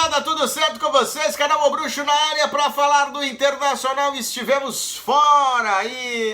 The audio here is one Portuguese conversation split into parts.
Gurizada, tudo certo com vocês? Canal O Bruxo na área para falar do Internacional. Estivemos fora aí,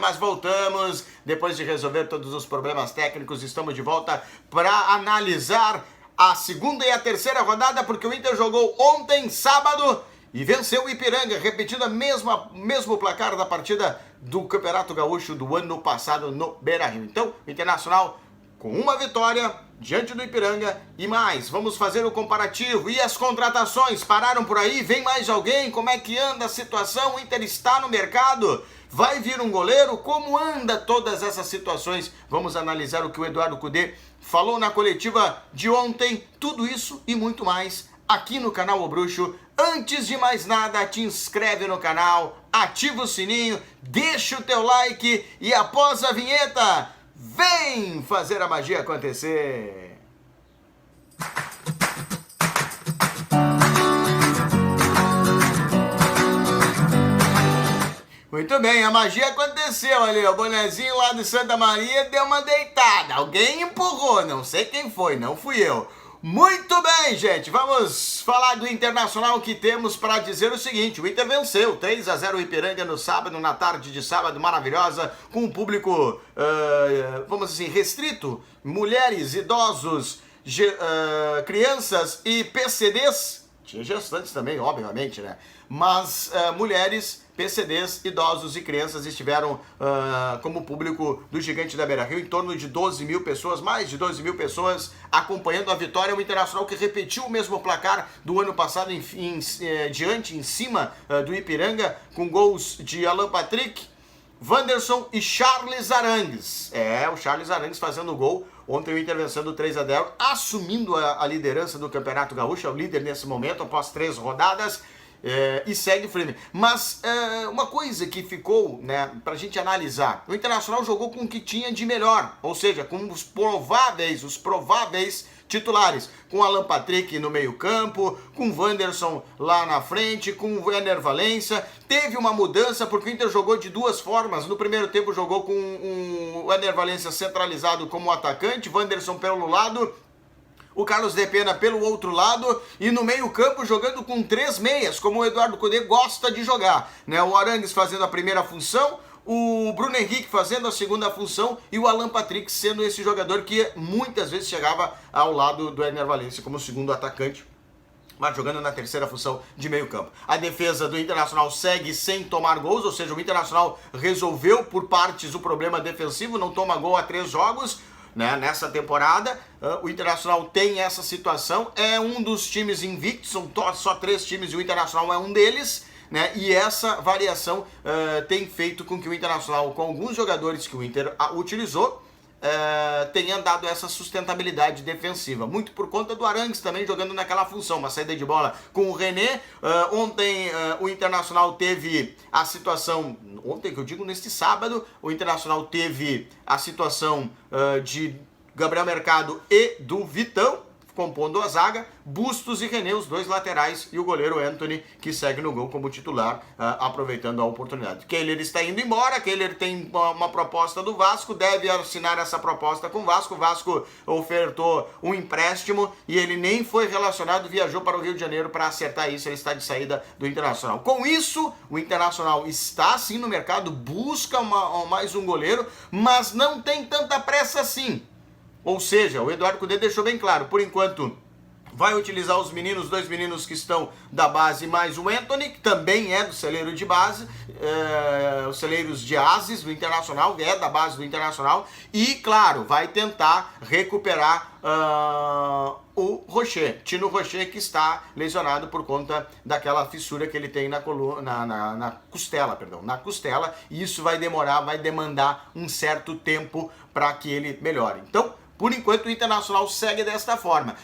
mas voltamos depois de resolver todos os problemas técnicos. Estamos de volta para analisar a segunda e a terceira rodada, porque o Inter jogou ontem, sábado, e venceu o Ipiranga, repetindo mesmo placar da partida do Campeonato Gaúcho do ano passado no Beira-Rio. Então, o Internacional com uma vitória diante do Ipiranga e mais. Vamos fazer o comparativo. E as contratações pararam por aí? Vem mais alguém? Como é que anda a situação? O Inter está no mercado? Vai vir um goleiro? Como anda todas essas situações? Vamos analisar o que o Eduardo Cudê falou na coletiva de ontem. Tudo isso e muito mais aqui no canal O Bruxo. Antes de mais nada, te inscreve no canal, ativa o sininho, deixa o teu like e após a vinheta, vem fazer a magia acontecer! Muito bem, a magia aconteceu ali, o bonezinho lá de Santa Maria deu uma deitada, alguém empurrou, não sei quem foi, não fui eu. Muito bem, gente, vamos falar do Internacional, que temos para dizer o seguinte: o Inter venceu 3-0 o Ipiranga no sábado, na tarde de sábado maravilhosa, com um público, vamos assim, restrito, mulheres, idosos, crianças e PCDs, tinha gestantes também, obviamente, né? Mas mulheres, PCDs, idosos e crianças estiveram como público do Gigante da Beira-Rio, em torno de 12 mil pessoas, mais de 12 mil pessoas acompanhando a vitória. O Internacional que repetiu o mesmo placar do ano passado em cima do Ipiranga, com gols de Alan Patrick, Wanderson e Charles Arangues. O Charles Arangues fazendo o gol. Ontem o Inter vencendo 3-0, assumindo a liderança do Campeonato Gaúcho, é o líder nesse momento, após 3 rodadas. E segue firme. Mas uma coisa que ficou, né, pra gente analisar: o Internacional jogou com o que tinha de melhor, ou seja, com os prováveis titulares, com Alan Patrick no meio campo, com Wanderson lá na frente, com o Ener Valencia. Teve uma mudança porque o Inter jogou de duas formas. No primeiro tempo jogou com o Ener Valencia centralizado como atacante, Wanderson pelo lado, o Carlos de Pena pelo outro lado, e no meio campo jogando com 3 meias, como o Eduardo Cudê gosta de jogar, né? O Arangues fazendo a primeira função, o Bruno Henrique fazendo a segunda função e o Alan Patrick sendo esse jogador que muitas vezes chegava ao lado do Ener Valencia como segundo atacante, mas jogando na terceira função de meio campo. A defesa do Internacional segue sem tomar gols, ou seja, o Internacional resolveu por partes o problema defensivo, não toma gol há 3 jogos, né, nessa temporada. O Internacional tem essa situação, é um dos times invictos, são só 3 times e o Internacional é um deles, né, e essa variação tem feito com que o Internacional, com alguns jogadores que o Inter utilizou, tenha dado essa sustentabilidade defensiva, muito por conta do Arangues também jogando naquela função, uma saída de bola com o René. Ontem o Internacional teve a situação, ontem que eu digo neste sábado, o Internacional teve a situação de Gabriel Mercado e do Vitão compondo a zaga, Bustos e René, os 2 laterais, e o goleiro Anthony, que segue no gol como titular, aproveitando a oportunidade. Kehler está indo embora, Kehler tem uma proposta do Vasco, deve assinar essa proposta com o Vasco ofertou um empréstimo e ele nem foi relacionado, viajou para o Rio de Janeiro para acertar isso, ele está de saída do Internacional. Com isso, o Internacional está sim no mercado, busca mais um goleiro, mas não tem tanta pressa assim. Ou seja, o Eduardo Cudê deixou bem claro, por enquanto vai utilizar os 2 meninos que estão da base, mais o Anthony, que também é do celeiro de base, os celeiros de Ases do Internacional, é da base do Internacional, e claro, vai tentar recuperar o Rocher, Tino Rocher, que está lesionado por conta daquela fissura que ele tem na costela, e isso vai demandar um certo tempo para que ele melhore. Então, por enquanto, o Internacional segue desta forma.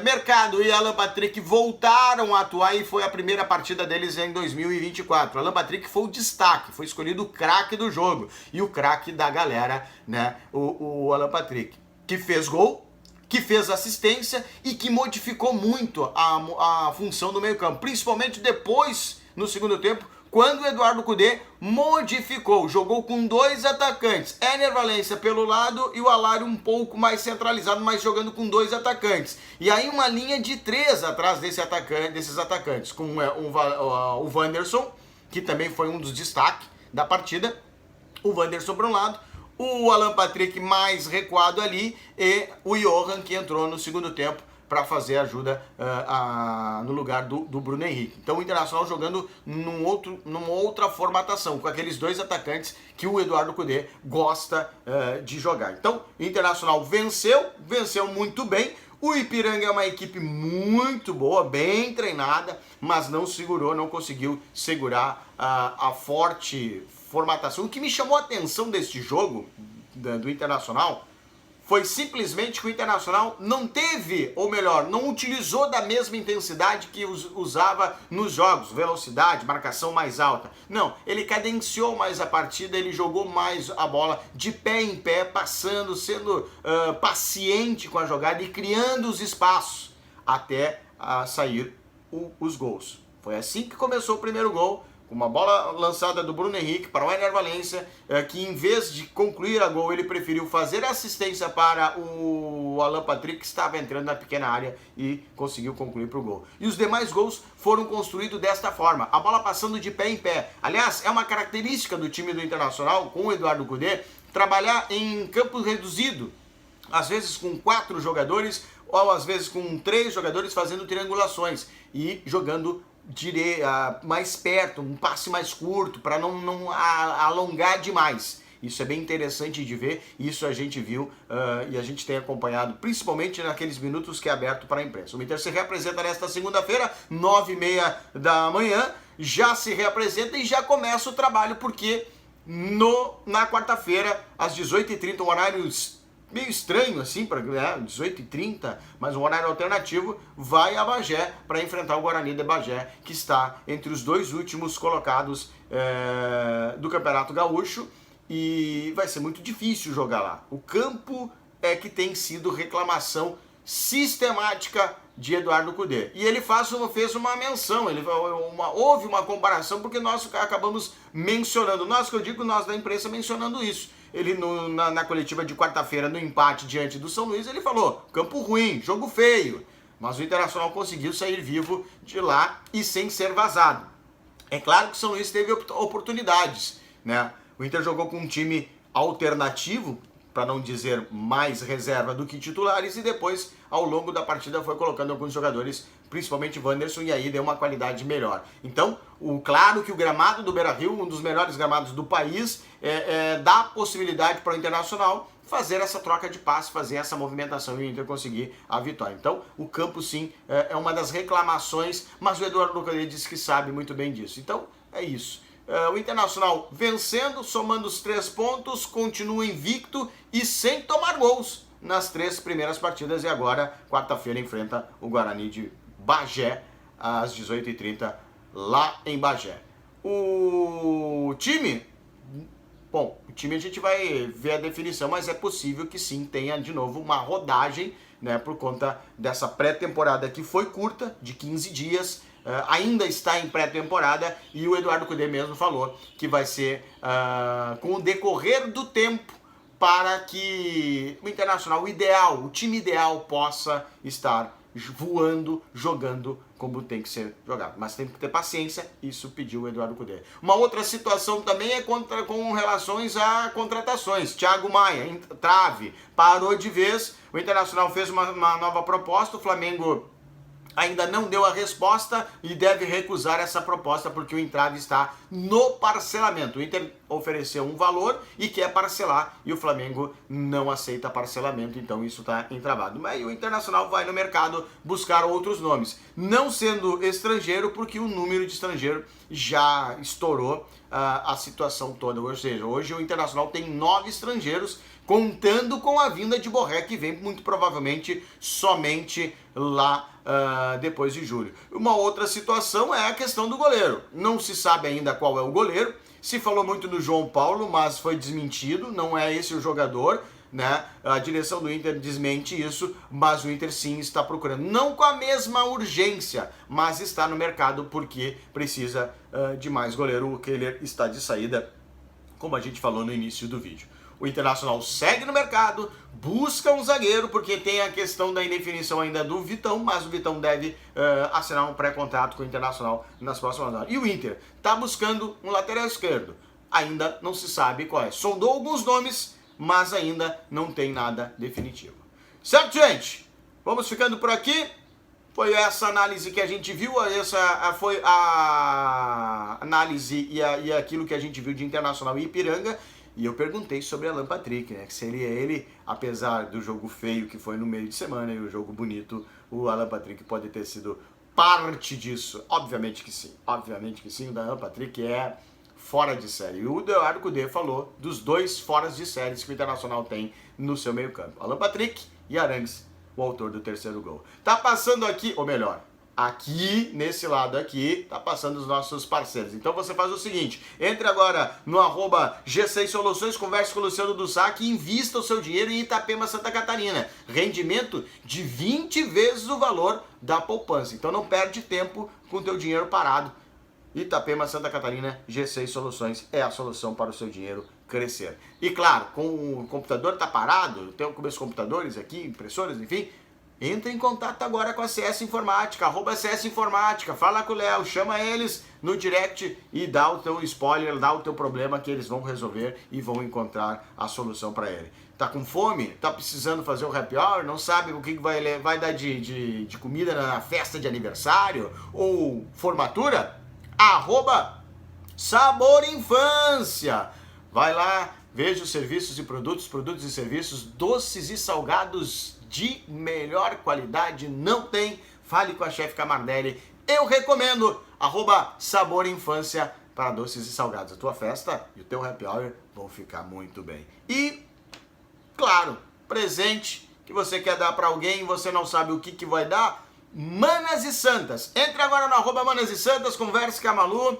Mercado e Alan Patrick voltaram a atuar e foi a primeira partida deles em 2024. Alan Patrick foi o destaque, foi escolhido o craque do jogo. E o craque da galera, né, o Alan Patrick, que fez gol, que fez assistência e que modificou muito a função do meio campo. Principalmente depois, no segundo tempo, quando o Eduardo Cudê modificou, jogou com 2 atacantes, Éner Valencia pelo lado e o Alário um pouco mais centralizado, mas jogando com 2 atacantes. E aí uma linha de 3 atrás desses atacantes, com o Wanderson, que também foi um dos destaques da partida, o Wanderson para um lado, o Alan Patrick mais recuado ali e o Johan, que entrou no segundo tempo para fazer ajuda no lugar do Bruno Henrique. Então o Internacional jogando numa outra formatação, com aqueles 2 atacantes que o Eduardo Cudê gosta de jogar. Então o Internacional venceu muito bem. O Ipiranga é uma equipe muito boa, bem treinada, mas não conseguiu segurar a forte formatação. O que me chamou a atenção deste jogo do Internacional foi simplesmente que o Internacional não teve, ou melhor, não utilizou da mesma intensidade que usava nos jogos, velocidade, marcação mais alta. Não, ele cadenciou mais a partida, ele jogou mais a bola de pé em pé, passando, sendo paciente com a jogada e criando os espaços até sair os gols. Foi assim que começou o primeiro gol, com uma bola lançada do Bruno Henrique para o Éner Valencia, que em vez de concluir a gol, ele preferiu fazer assistência para o Alan Patrick, que estava entrando na pequena área e conseguiu concluir para o gol. E os demais gols foram construídos desta forma, a bola passando de pé em pé. Aliás, é uma característica do time do Internacional, com o Eduardo Cudê, trabalhar em campo reduzido, às vezes com 4 jogadores, ou às vezes com 3 jogadores fazendo triangulações e jogando mais perto, um passe mais curto, para não alongar demais. Isso é bem interessante de ver, isso a gente viu e a gente tem acompanhado, principalmente naqueles minutos que é aberto para a imprensa. O Inter se reapresenta nesta segunda-feira, 9h30 da manhã, já se reapresenta e já começa o trabalho, porque na quarta-feira, às 18h30, um horário meio estranho assim, para 18h30, mas um horário alternativo, vai a Bagé para enfrentar o Guarani de Bagé, que está entre os 2 últimos colocados do Campeonato Gaúcho, e vai ser muito difícil jogar lá. O campo é que tem sido reclamação sistemática de Eduardo Cudê. E ele fez uma menção, houve uma comparação, porque nós acabamos mencionando, que eu digo nós da imprensa mencionando isso. Ele na coletiva de quarta-feira, no empate diante do São Luís, ele falou, campo ruim, jogo feio, mas o Internacional conseguiu sair vivo de lá e sem ser vazado. É claro que o São Luís teve oportunidades, né? O Inter jogou com um time alternativo, para não dizer mais reserva do que titulares, e depois, ao longo da partida, foi colocando alguns jogadores, principalmente Wanderson, e aí deu uma qualidade melhor. Então, claro que o gramado do Beira-Rio, um dos melhores gramados do país, dá possibilidade para o Internacional fazer essa troca de passe, fazer essa movimentação e o Inter conseguir a vitória. Então, o campo, sim, é uma das reclamações, mas o Eduardo Cudê disse que sabe muito bem disso. Então, é isso. O Internacional vencendo, somando os 3 pontos, continua invicto e sem tomar gols nas 3 primeiras partidas. E agora, quarta-feira, enfrenta o Guarani de Bagé, às 18h30, lá em Bagé. O time a gente vai ver a definição, mas é possível que sim tenha de novo uma rodagem, né, por conta dessa pré-temporada que foi curta, de 15 dias, ainda está em pré-temporada, e o Eduardo Cudê mesmo falou que vai ser com o decorrer do tempo para que o Internacional ideal, o time ideal, possa estar voando, jogando como tem que ser jogado. Mas tem que ter paciência, isso pediu o Eduardo Cudê. Uma outra situação também é com relações a contratações. Thiago Maia, trave, parou de vez, o Internacional fez uma nova proposta, o Flamengo ainda não deu a resposta e deve recusar essa proposta porque o entrave está no parcelamento. O Inter ofereceu um valor e quer parcelar e o Flamengo não aceita parcelamento, então isso está entravado. Mas o Internacional vai no mercado buscar outros nomes, não sendo estrangeiro, porque o número de estrangeiro já estourou a situação toda. Ou seja, hoje o Internacional tem 9 estrangeiros, contando com a vinda de Borré, que vem muito provavelmente somente lá depois de julho. Uma outra situação é a questão do goleiro. Não se sabe ainda qual é o goleiro. Se falou muito do João Paulo, mas foi desmentido, não é esse o jogador. né? A direção do Inter desmente isso, mas o Inter sim está procurando. Não com a mesma urgência, mas está no mercado porque precisa de mais goleiro. O Kehler está de saída, como a gente falou no início do vídeo. O Internacional segue no mercado, busca um zagueiro, porque tem a questão da indefinição ainda do Vitão, mas o Vitão deve assinar um pré-contrato com o Internacional nas próximas horas. E o Inter está buscando um lateral esquerdo. Ainda não se sabe qual é. Sondou alguns nomes, mas ainda não tem nada definitivo. Certo, gente? Vamos ficando por aqui. Foi essa análise que a gente viu, essa foi a análise e aquilo que a gente viu de Internacional e Ipiranga. E eu perguntei sobre Alan Patrick, né? Que seria ele, apesar do jogo feio que foi no meio de semana e o jogo bonito, o Alan Patrick pode ter sido parte disso. Obviamente que sim, o Alan Patrick é fora de série. E o Eduardo Cudê falou dos dois foras de séries que o Internacional tem no seu meio campo. Alan Patrick e Arangues, o autor do terceiro gol. Tá passando aqui, ou melhor, aqui, nesse lado aqui, tá passando os nossos parceiros. Então você faz o seguinte, entre agora no @G6 Soluções, converse com o Luciano do Sac e invista o seu dinheiro em Itapema, Santa Catarina. Rendimento de 20 vezes o valor da poupança. Então não perde tempo com o teu dinheiro parado. Itapema, Santa Catarina, G6 Soluções é a solução para o seu dinheiro crescer. E claro, com o computador tá parado, tem alguns computadores aqui, impressoras, enfim, entra em contato agora com a CS Informática, @CS Informática, fala com o Léo, chama eles no direct e dá o teu spoiler, dá o teu problema que eles vão resolver e vão encontrar a solução para ele. Tá com fome? Tá precisando fazer um happy hour? Não sabe o que vai dar de comida na festa de aniversário ou formatura? @Sabor Infância. Vai lá, veja os serviços e produtos e serviços, doces e salgados de melhor qualidade, não tem. Fale com a chefe Camardelli. Eu recomendo @Sabor Infância para doces e salgados. A tua festa e o teu happy hour vão ficar muito bem. E, claro, presente que você quer dar para alguém e você não sabe o que vai dar, Manas e Santas. Entre agora no @Manas e Santas, converse com a Malu,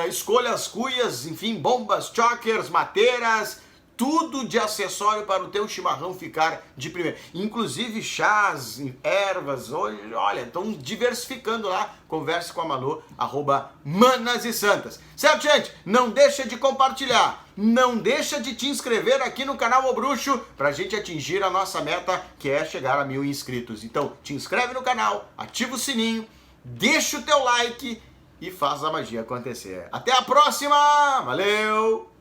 escolha as cuias, enfim, bombas, chokers, mateiras, tudo de acessório para o teu chimarrão ficar de primeira. Inclusive chás, ervas, hoje, olha, estão diversificando lá. Converse com a Malu, @Manas e Santas. Certo, gente? Não deixa de compartilhar. Não deixa de te inscrever aqui no canal O Bruxo para a gente atingir a nossa meta, que é chegar a 1000 inscritos. Então, te inscreve no canal, ativa o sininho, deixa o teu like e faz a magia acontecer. Até a próxima! Valeu!